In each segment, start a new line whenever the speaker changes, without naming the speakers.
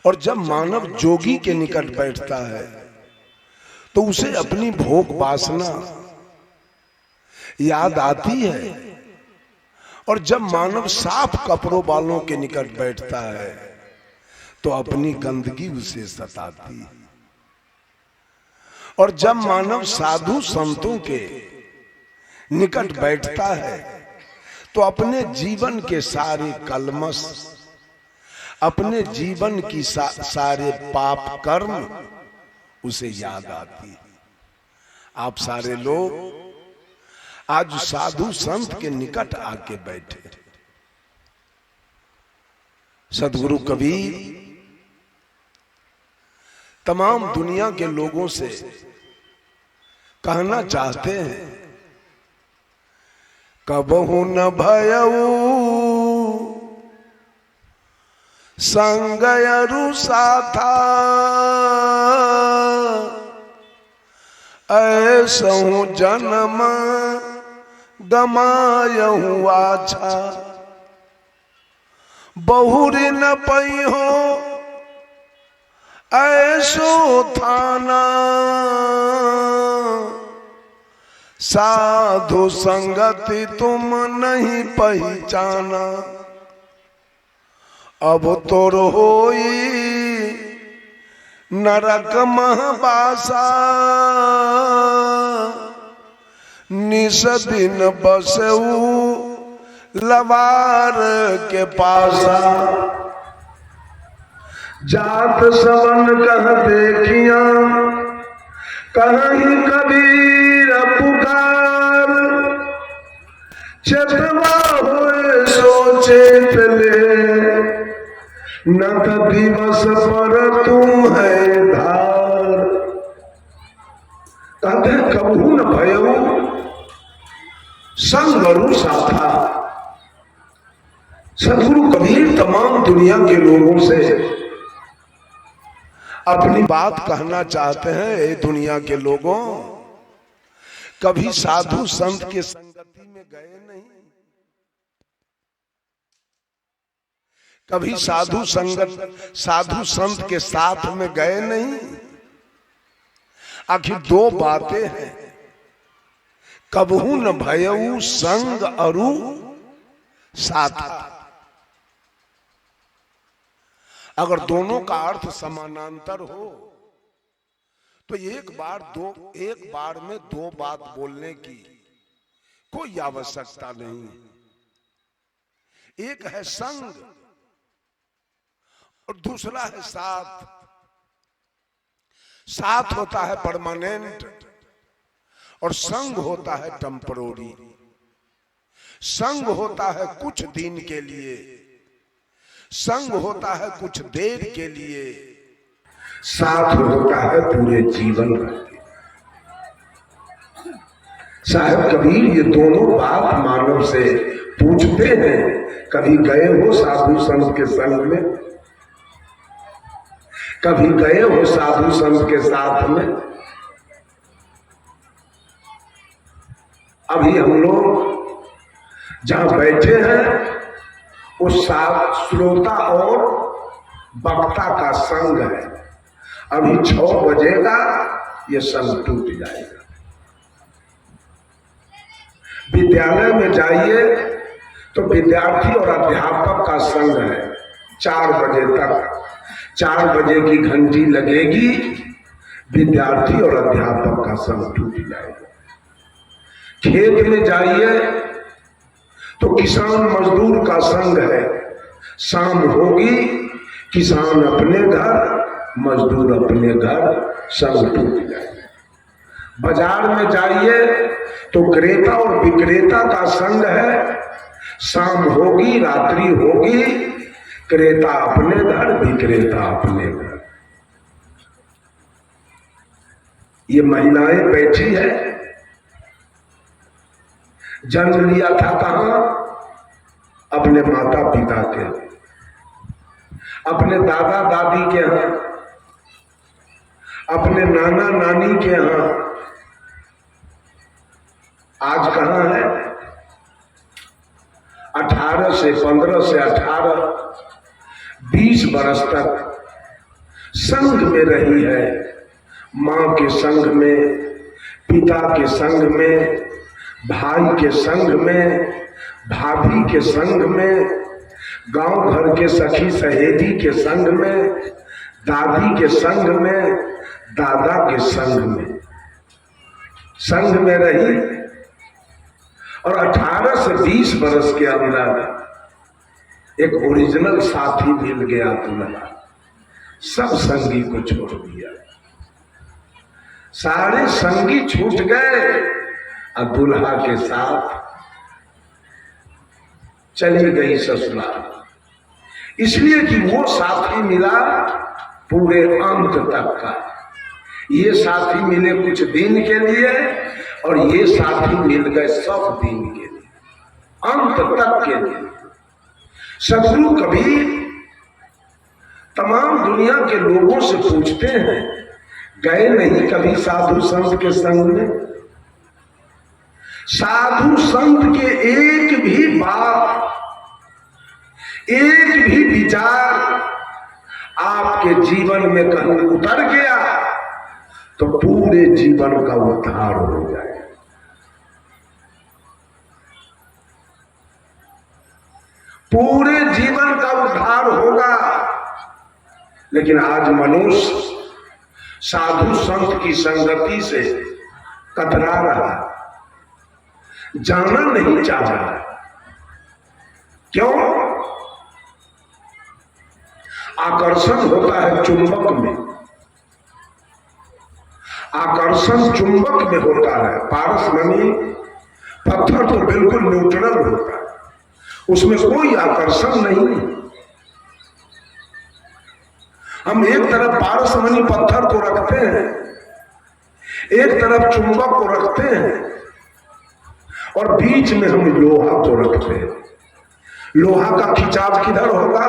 और जब मानव जोगी के निकट बैठता है तो उसे अपनी भोग वासना याद आती है, और जब मानव साफ कपड़ों वालों के निकट बैठता है तो अपनी गंदगी उसे सताती है, और जब मानव साधु संतों के निकट बैठता है तो अपने जीवन के सारे कलमश, अपने जीवन की सारे पाप कर्म उसे याद आती है। आप सारे लोग आज साधु संत के निकट आके बैठे। सदगुरु कबीर तमाम दुनिया के लोगों से कहना चाहते हैं, कबहु न भयऊ संग अरु साथा, ऐसहु जन्म गमायहु आछा, बहुरी न पई हो ऐसो थाना, साधु संगति तुम नहीं पहचाना, अब तो रोई नरक महबासा, निस दिन बसऊ लवार के पासा, जात सवन कह देखिया कहीं कबीर पुकार, चेतवा हुए सो चेत ले, न दिवस पर तू है धार। कहते कबहू न भयऊ संग अरु साथा। सदगुरु कबीर तमाम दुनिया के लोगों से अपनी बात कहना चाहते हैं, ए दुनिया के लोगों, कभी साधु संत के संगति में गए नहीं, कभी साधु संत के साथ में गए नहीं। आखिर दो बातें हैं, कबहू न भयऊ संग अरु साथा। अगर दोनों का अर्थ समानांतर हो तो एक बार में दो बात बोलने की कोई आवश्यकता नहीं। एक है संग और दूसरा है साथ। साथ होता है परमानेंट और संग होता है टेम्परोरी। संग होता है कुछ दिन के लिए, संग होता है कुछ देर के लिए, साथ होता है पूरे जीवन भर। साहब कबीर ये दोनों बात मानव से पूछते हैं। कभी गए हो साधु संत के संग में, कभी गए हो साधु संत के साथ में। अभी हम लोग जहां बैठे हैं उस श्रोता और वक्ता का संग है। अभी 6 बजेगा ये संग टूट जाएगा। विद्यालय में जाइए तो विद्यार्थी और अध्यापक का संग है 4 बजे तक। 4 बजे की घंटी लगेगी, विद्यार्थी और अध्यापक का संग टूट जाएगा। खेत में जाइए तो किसान मजदूर का संग है। शाम होगी, किसान अपने घर, मजदूर अपने घर, संग टूट जाएगा। बाजार में जाइए तो क्रेता और विक्रेता का संग है। शाम होगी, रात्रि होगी, क्रेता अपने घर, विक्रेता अपने घर। ये महिलाएं बैठी है, जन्म लिया था कहां? अपने माता पिता के, अपने दादा दादी के यहां, अपने नाना नानी के यहां। आज कहां है? 18 से 15 से 18 20 बरस तक संग में रही है, मां के संग में, पिता के संग में, भाई के संग में, भाभी के संग में, गांव भर के सखी सहेली के संग में, दादी के संग में, दादा के संग में रही। और 18 से 20 वर्ष के अंदर एक ओरिजिनल साथी मिल गया दूल्हा। सब संगी को छोड़ दिया, सारे संगी छूट गए और दूल्हा के साथ चली गई ससुराल। इसलिए कि वो साथी मिला पूरे अंत तक का। ये साथी मिले कुछ दिन के लिए और ये साथी मिल गए सब दिन के लिए, अंत तक के लिए। सदगुरु कबीर तमाम दुनिया के लोगों से पूछते हैं, गए नहीं कभी साधु संत के संग में? साधु संत के एक भी बात, एक भी विचार आपके जीवन में कहीं उतर गया तो पूरे जीवन का उद्धार हो जाए। पूरे जीवन का उद्धार होगा। लेकिन आज मनुष्य साधु संत की संगति से कतरा रहा, जाना नहीं चाह रहा। क्यों? आकर्षण होता है चुंबक में, आकर्षण चुंबक में होता है। पारसमणि पत्थर तो बिल्कुल न्यूट्रल होता है, उसमें कोई आकर्षण नहीं। हम एक तरफ पारसमणि पत्थर को रखते हैं, एक तरफ चुंबक को रखते हैं और बीच में हम लोहा को रखते हैं। लोहा का खिंचाव किधर होगा?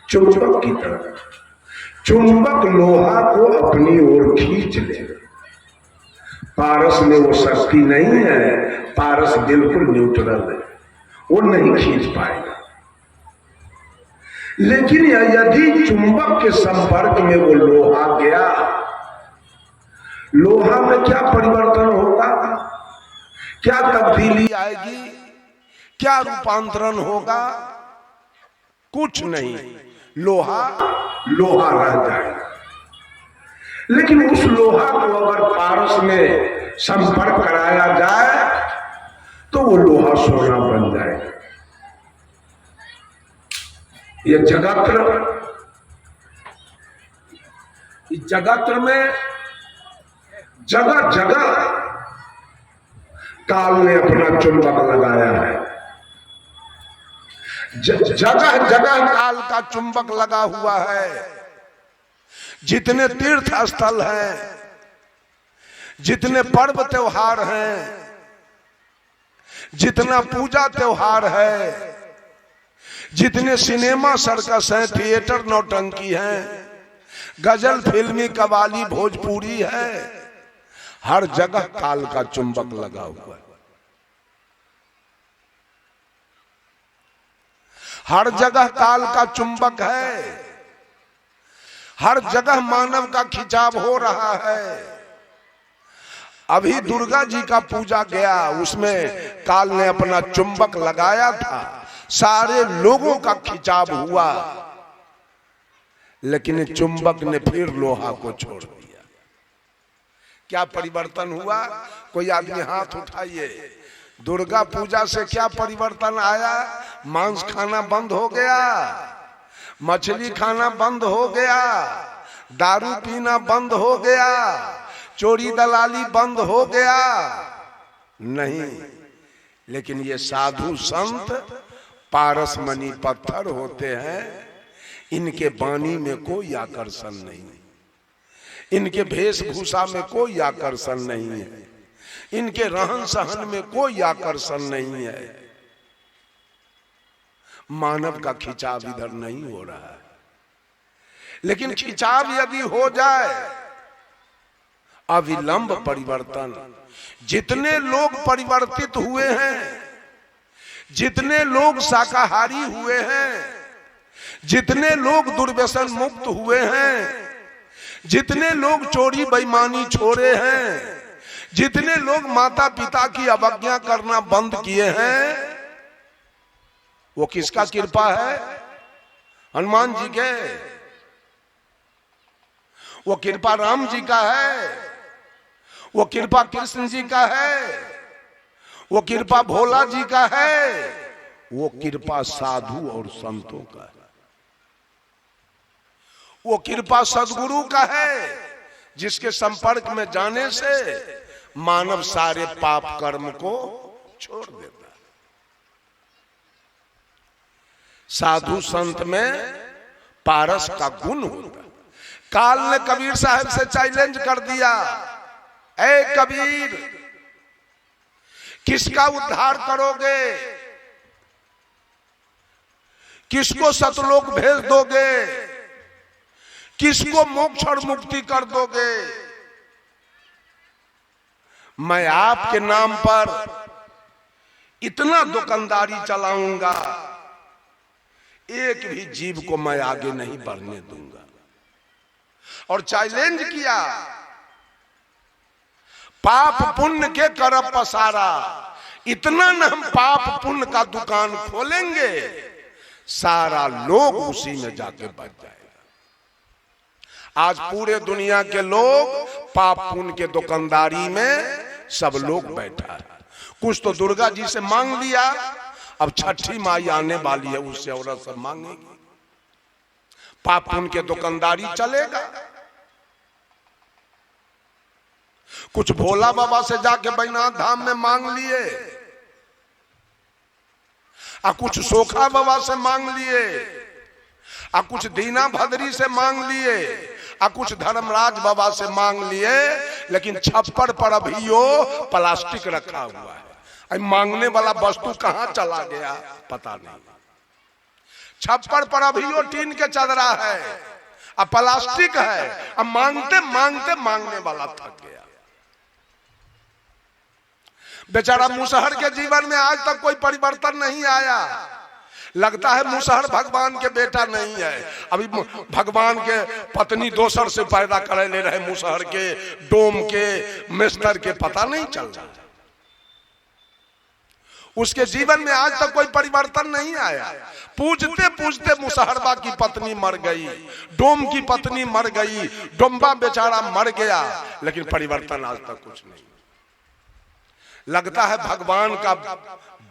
चुंबक की तरफ। चुंबक लोहा को अपनी ओर खींच ले। पारस में वो शक्ति नहीं है, पारस बिल्कुल न्यूट्रल है, वो नहीं खींच पाएगा। लेकिन यदि चुंबक के संपर्क में वो लोहा गया, लोहा में क्या परिवर्तन होगा? क्या तब्दीली आएगी? क्या रूपांतरण होगा? कुछ नहीं, लोहा लोहा रह जाएगा। लेकिन उस लोहा को अगर पारस में संपर्क कराया जाए तो वो लोहा सोना बन जाएगा। ये जगत्र में जगह जगह काल ने अपना चुंबक लगाया है। जगह जगह काल का चुंबक लगा हुआ है। जितने तीर्थ स्थल हैं, जितने पर्व त्योहार हैं, जितना पूजा त्योहार है, जितने सिनेमा सर्कस हैं, थिएटर नौटंकी हैं, गजल फिल्मी कवाली भोजपुरी है, हर जगह काल का चुंबक लगा हुआ है। हर जगह काल का चुंबक है, हर जगह मानव का खिंचाव हो रहा है। अभी दुर्गा जी का पूजा गया, उसमें काल ने अपना चुंबक लगाया था, सारे लोगों का खिंचाव हुआ, लेकिन चुंबक ने फिर लोहा को छोड़ दिया। क्या परिवर्तन हुआ? कोई आदमी हाथ उठाइए। दुर्गा पूजा से क्या परिवर्तन आया? मांस खाना बंद हो गया, मछली खाना बंद हो गया, दारू पीना बंद हो गया, चोरी दलाली बंद हो गया? नहीं, लेकिन ये साधु संत पारसमणि पत्थर होते हैं। इनके वाणी में कोई आकर्षण नहीं, इनके वेशभूषा में कोई आकर्षण नहीं है, इनके रहन सहन में कोई आकर्षण नहीं है। मानव का खिंचाव इधर नहीं हो रहा है। लेकिन खिंचाव यदि हो जाए, अविलंब परिवर्तन। जितने लोग परिवर्तित हुए हैं, जितने लोग शाकाहारी हुए हैं, जितने लोग दुर्व्यसन मुक्त हुए हैं, जितने लोग चोरी बेईमानी छोड़े हैं, जितने लोग माता पिता की अवज्ञा करना बंद किए हैं, वो किसका कृपा है? हनुमान जी के। वो कृपा राम जी का है, वो कृपा कृष्ण जी का है, वो कृपा भोला जी का है, वो कृपा साधु और संतों का है, वो कृपा सद्गुरु का है, जिसके संपर्क में जाने से मानव सारे पाप कर्म को छोड़ देता है। साधु संत में पारस का गुण होता है। काल ने कबीर साहब से चैलेंज कर दिया, ऐ कबीर किसका उद्धार करोगे, किसको सतलोक भेज दोगे, किसको मोक्ष और मुक्ति कर दोगे? मैं आपके नाम पर इतना दुकानदारी चलाऊंगा, एक भी जीव को मैं आगे नहीं बढ़ने दूंगा। और चैलेंज किया, पाप पुण्य के करब पसारा, इतना न हम पाप पुण्य का दुकान खोलेंगे, सारा लोग उसी में जाके बच जाएगा। आज पूरे दुनिया के लोग पाप पुण्य के दुकानदारी में सब लोग बैठा है। कुछ तो दुर्गा जी से मांग लिया, अब छठी माई आने वाली है, उससे औरत सब मांगेगी। पाप पुण्य के दुकानदारी चलेगा। कुछ भोला बाबा से जाके बैजनाथ धाम में मांग लिए, आ कुछ सोखा बाबा से मांग लिए, आ कुछ दीना भद्री से मांग लिए, आ कुछ धर्मराज बाबा से मांग लिए, लेकिन छप्पर पर अभी यो प्लास्टिक रखा हुआ है। मांगने वाला वस्तु कहां चला गया पता नहीं। छप्पर पर अभी यो टीन के चदरा है, अब प्लास्टिक है, अब मांगते मांगते मांगने वाला थक गया। बेचारा मुसहर के जीवन में आज तक कोई परिवर्तन नहीं आया। लगता है मुसहर भगवान के बेटा नहीं है। अभी भगवान के पत्नी दोसर से पैदा करे ले रहे, मुसहर के, डोम के, मिस्टर के, पता नहीं चल रहा। उसके जीवन में आज तक कोई परिवर्तन नहीं आया। पूजते पूजते मुसहरबा की पत्नी मर गई, डोम की पत्नी मर गई, डोम्बा बेचारा मर गया, लेकिन परिवर्तन आज तक कुछ नहीं। लगता है भगवान का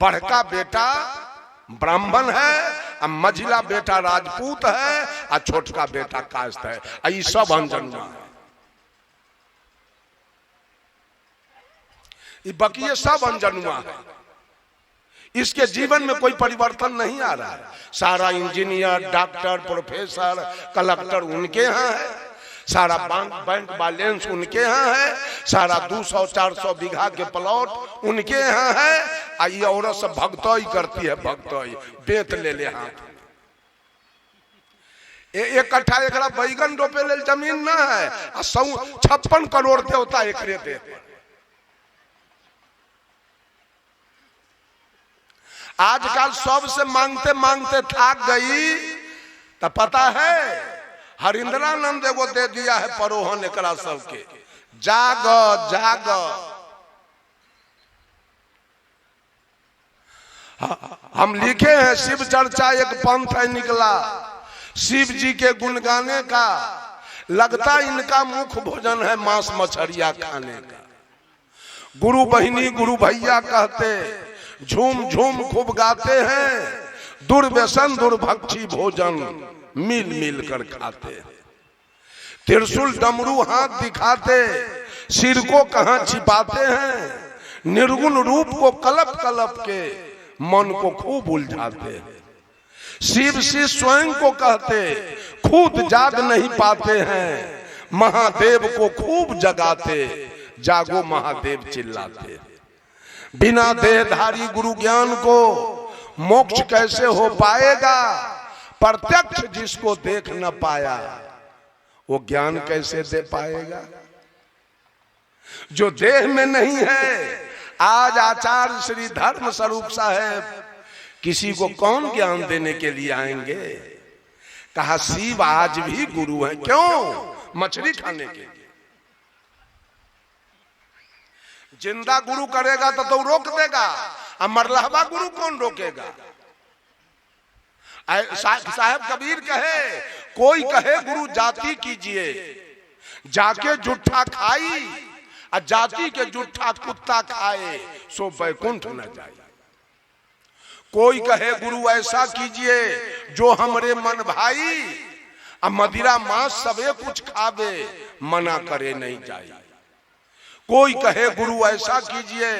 बड़का बेटा ब्राह्मण है, और मझिला बेटा राजपूत है, और छोटका बेटा कास्त है। ये सब अनजनुआ है, ये बकिए सब अनजनुआ है। इसके जीवन में कोई परिवर्तन नहीं आ रहा है। सारा इंजीनियर, डॉक्टर, प्रोफेसर, कलेक्टर उनके यहाँ है, सारा बैंक बैलेंस उनके यहाँ है, सारा 200-400 बीघा के प्लॉट उनके यहाँ है। ये औरत सब भगतई करती है, भगतई बेत ले ले हाथ। एक कट्ठा एकरा बैगन रोपे ले जमीन ना है, 56 करोड़ देवता एकरे दे। आजकल सबसे मांगते मांगते थक गई, तो पता है हरिंद्रानंद एगो दे दिया है परोहन एकरा सबके, जाग जाग। हम लिखे हैं शिव चर्चा एक पंथ है निकला, शिव जी के गुण गाने का। लगता इनका मुख्य भोजन है मांस मछलियां खाने का। गुरु बहिनी गुरु भैया कहते, झूम झूम खूब गाते हैं, दुर्व्यसन दुर्भक्षी भोजन मिल मिल कर खाते। त्रिशूल डमरू हाथ दिखाते, सिर को कहां छिपाते हैं, निर्गुण रूप को कलप कलप के मन को खूब उलझाते। शिव से स्वयं को कहते, खुद जाग नहीं पाते हैं, महादेव को खूब जगाते, जागो महादेव चिल्लाते। बिना देहधारी गुरु ज्ञान को मोक्ष कैसे हो पाएगा, प्रत्यक्ष जिसको देख न पाया वो ज्ञान कैसे दे पाएगा। जो देह में नहीं है, आज आचार्य श्री धर्म स्वरूप साहेब किसी को कौन ज्ञान देने के लिए आएंगे। कहा शिव आज भी गुरु है। क्यों? मछली खाने के लिए। जिंदा गुरु करेगा तो रोक देगा, अब मरलहबा गुरु कौन रोकेगा? साहब कबीर कहे, कोई कहे गुरु जाति कीजिए, जाके जुठा खाई, और जाति के जुठा कुत्ता खाए, सो बैकुंठ न जाए। कोई कहे गुरु ऐसा कीजिए जो हमरे मन भाई, अब मदिरा मांस सबे कुछ खावे, मना करे नहीं जाए। कोई कहे गुरु ऐसा कीजिए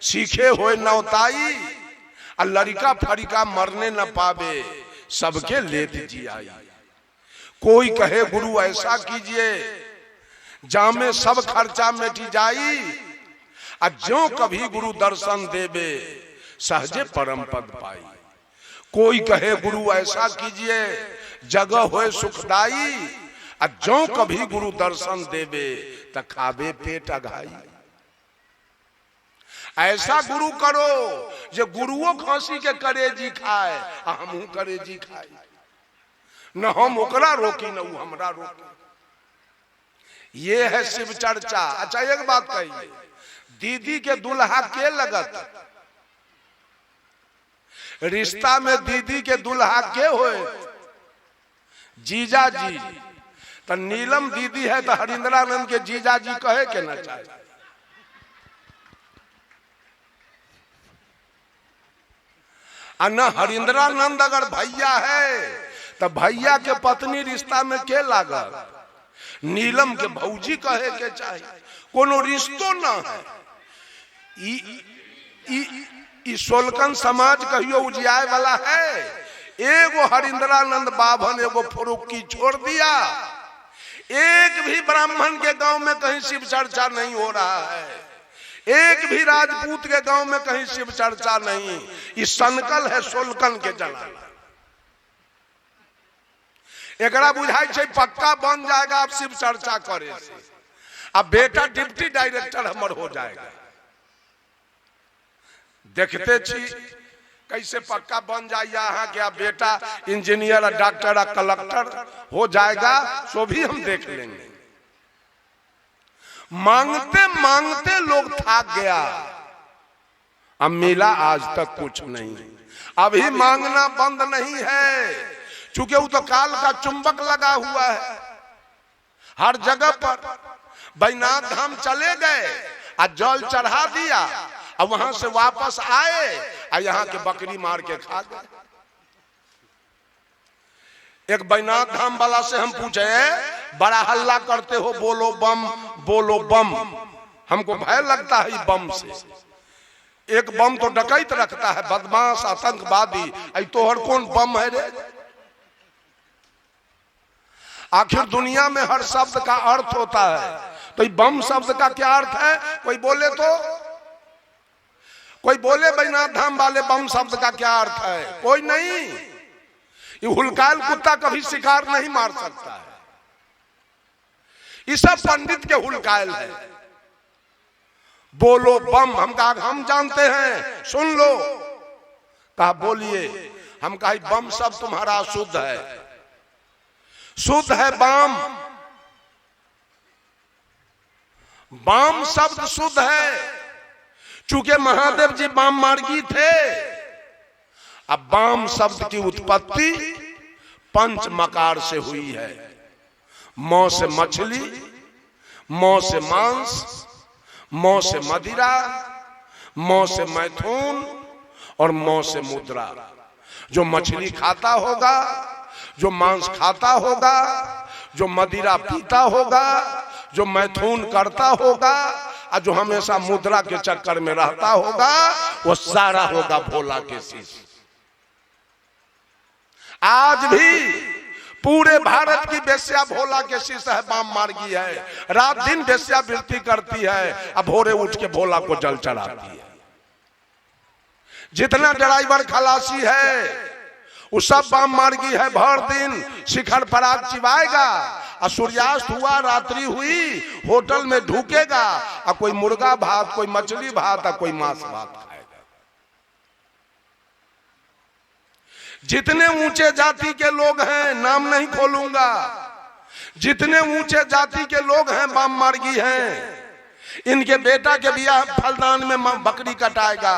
सीखे होए नौताई, और लड़का फरिका मरने न पावे, सबके लेत जी आई। कोई कहे गुरु ऐसा कीजिए जामे सब खर्चा मिटी जाई, और जो कभी गुरु दर्शन देवे सहजे परम पद पाई। कोई कहे गुरु ऐसा कीजिए जगह होए सुखदाई, और जो कभी गुरु दर्शन देवे त खावे पेट अघाई। ऐसा गुरु करो जो गुरुओ खांसी के करेजी खाए, हमहू करेजी खाए, न हम ओकरा रोकी न वो हमरा रोकी। ये है शिव चर्चा। अच्छा एक बात कहिए, दीदी के दुल्हा के लगत? रिश्ता में दीदी के दुल्हा के होए? जीजा जी। तो नीलम दीदी है तो हरिंद्रानंद के जीजा जी कहे के ना चाहे। न हरिंद्रानंद अगर भैया है तो भैया के पत्नी रिश्ता में के लागत? नीलम के भौजी कहे के चाहे। कोनो रिश्तो ना है। ई सोलकन समाज कहियो उजियाए वाला है। एगो हरिंद्रानंद बाभन एगो फुरुक्की छोड़ दिया। एक भी ब्राह्मण के गांव में कहीं शिव चर्चा नहीं हो रहा है। एक भी राजपूत के गांव में कहीं शिव चर्चा नहीं। इस संकल है सोलकन के जनाना। एकरा बुझाई छे पक्का बन जाएगा अब शिव चर्चा करे से। अब बेटा डिप्टी डायरेक्टर हमर हो जाएगा। देखते छी कैसे पक्का बन जाए यहाँ के बेटा इंजीनियर, डॉक्टर, कलेक्टर हो जाएगा, सो भी हम देख लेंगे। मांगते मांगते लोग थक गया, अब मिला आज तक कुछ नहीं। अभी मांगना बंद नहीं है, चूंकि वो तो काल का चुंबक लगा हुआ है हर जगह पर। बैनाथ धाम चले गए और जल चढ़ा दिया, और वहां से वापस आए और यहाँ के बकरी मार के खा गए। एक बैनाथ धाम वाला से हम पूछे, बड़ा हल्ला करते हो, बोलो बम बोलो बम। हमको भय लगता है बम से। एक बम तो डकैत रखता है, बदमाश आतंकवादी। ऐ तोहर कौन बम है रे? आखिर दुनिया में हर शब्द का अर्थ होता है, तो बम शब्द का क्या अर्थ है? कोई बोले तो, कोई बोले बैनाथ धाम वाले बम शब्द का क्या अर्थ है? कोई नहीं। ये हुलकाल कुत्ता कभी शिकार नहीं मार सकता है। ये सब पंडित के हुलकाल है। बोलो बम, हम कहा हम जानते हैं, सुन लो। कहा बोलिए। हम कहा बम सब तुम्हारा शुद्ध है, शुद्ध है बाम। बाम शब्द शुद्ध है, चूंकि महादेव जी बाम मार्गी थे। अब बाम शब्द की उत्पत्ति पंच मकार से हुई है। मौ से मछली, मौ से मांस, मौ से मदिरा, मौ से मैथुन और मौ से मुद्रा। जो मछली खाता होगा, जो मांस खाता होगा, जो मदिरा पीता होगा, जो मैथुन करता होगा, और जो हमेशा मुद्रा के चक्कर में रहता होगा, वो सारा होगा भोला के शिष्य। आज भी पूरे भारत की वेश्या भोला के शिष्य है, बाम मार्गी है। रात दिन वेश्यावृत्ति करती है, अब भोरे उठ के भोला को जल चढ़ाती है। जितना ड्राइवर खलासी है वो सब बाम मार्गी है। भर दिन शिखर पराग चिबाएगा, और सूर्यास्त हुआ, रात्रि हुई, होटल में ढूकेगा, और कोई मुर्गा भात, कोई मछली भात, और कोई मांस भात खाएगा। जितने ऊंचे जाति के लोग हैं, नाम नहीं खोलूंगा, जितने ऊंचे जाति के लोग हैं बाम मार्गी हैं, इनके बेटा के ब्याह फलदान में बकरी कटाएगा,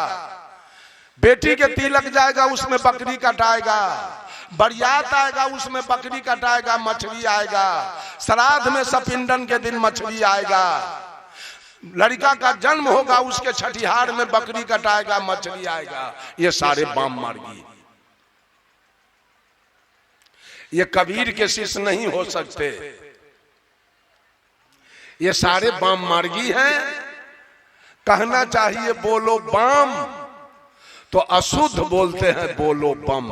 बेटी के तिलक जाएगा उसमें बकरी कटाएगा, बरियात आएगा उसमें बकरी कटाएगा, मछली आएगा, श्राद्ध में सपिंडन के दिन मछली आएगा, लड़का का जन्म होगा उसके छठिहार में बकरी कटाएगा, मछली आएगा। ये सारे बाम मार्गी, ये कबीर के शिष्य नहीं हो सकते, ये सारे बाम मार्गी हैं। कहना चाहिए बोलो बाम, तो अशुद्ध बोलते हैं बोलो बम।